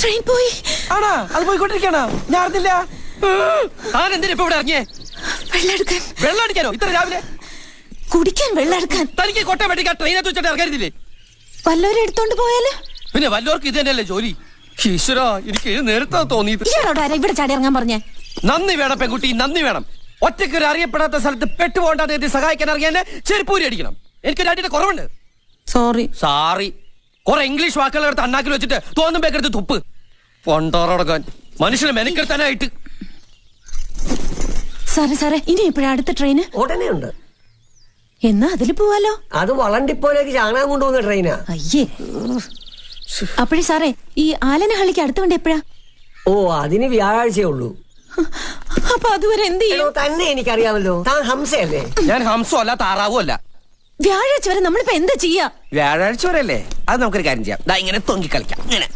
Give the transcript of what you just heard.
Train പോയി. ആണോ? അത് പോയിക്കൊണ്ടിരിക്കണോ? ഞാൻ അറിഞ്ഞില്ല. താനെന്തിനാ ഇപ്പൊ ഇവിടെ ഇറങ്ങിയേ? വെള്ളം അടിക്കാനോ ഇത്ര രാവിലെ? കുടിക്കാൻ വെള്ളം എടുക്കാൻ. തനിക്ക് കൊട്ട മേടിക്കാൻ ട്രെയിനകത്ത് വെച്ചിട്ട് ഇറങ്ങരുതില്ലേ? വല്ലവരും എടുത്തോണ്ട് പോയാല്? പിന്നെ വല്ലവർക്കും ഇത് തന്നെയല്ലേ ജോലി? ഈശ്വരാ, എനിക്ക് നേരത്തെ തോന്നിയത്. ഇവിടെ ചാടി ഇറങ്ങാൻ പറഞ്ഞേ. നന്ദി വേണം പെൺകുട്ടി, നന്ദി വേണം. ഒറ്റയ്ക്ക് ഒരു അറിയപ്പെടാത്ത സ്ഥലത്ത് പെട്ടുപോകേണ്ടത് സഹായിക്കാൻ ഇറങ്ങിയാൽ ചെരുപ്പൂരി അടിക്കണം. എനിക്കൊരു അടിയുടെ കുറവുണ്ട്. സാറി കുറെ ഇംഗ്ലീഷ് വാക്കുകൾ എടുത്ത് അണ്ണാക്കിൽ വെച്ചിട്ട് തോന്നുമ്പേക്കെടുത്ത് തുപ്പ്. പൊണ്ടോറടക്കാൻ മനുഷ്യനെ മെനക്കെടുത്താനായിട്ട്. സാറേ ഇനി എപ്പോഴാ അടുത്ത ട്രെയിന്? ഉടനെ ഉണ്ട്. എന്നാ അതില് പോവാലോ. അത് വളണ്ടിപ്പോലേക്ക് ചാണകം കൊണ്ടുപോകുന്ന ട്രെയിനാ. അയ്യേ. അപ്പോഴേ സാറേ, ഈ ആലനഹള്ളിക്ക് അടുത്ത വണ്ടി എപ്പോഴാ? ഓ, അതിന് വ്യാഴാഴ്ചയേ ഉള്ളൂ. അപ്പൊ അതുവരെ എന്ത് ചെയ്യും? തന്നെ എനിക്കറിയാമല്ലോ. താൻ ഹംസയല്ലേ? ഞാൻ ഹംസോ അല്ല, താറാവോ അല്ല. വ്യാഴാഴ്ച വരെ നമ്മളിപ്പോ എന്താ ചെയ്യാ? വ്യാഴാഴ്ച വരെ അല്ലേ? അത് നമുക്കൊരു കാര്യം ചെയ്യാം. ഇങ്ങനെ തൊങ്ങി കളിക്കാം. ഇങ്ങനെ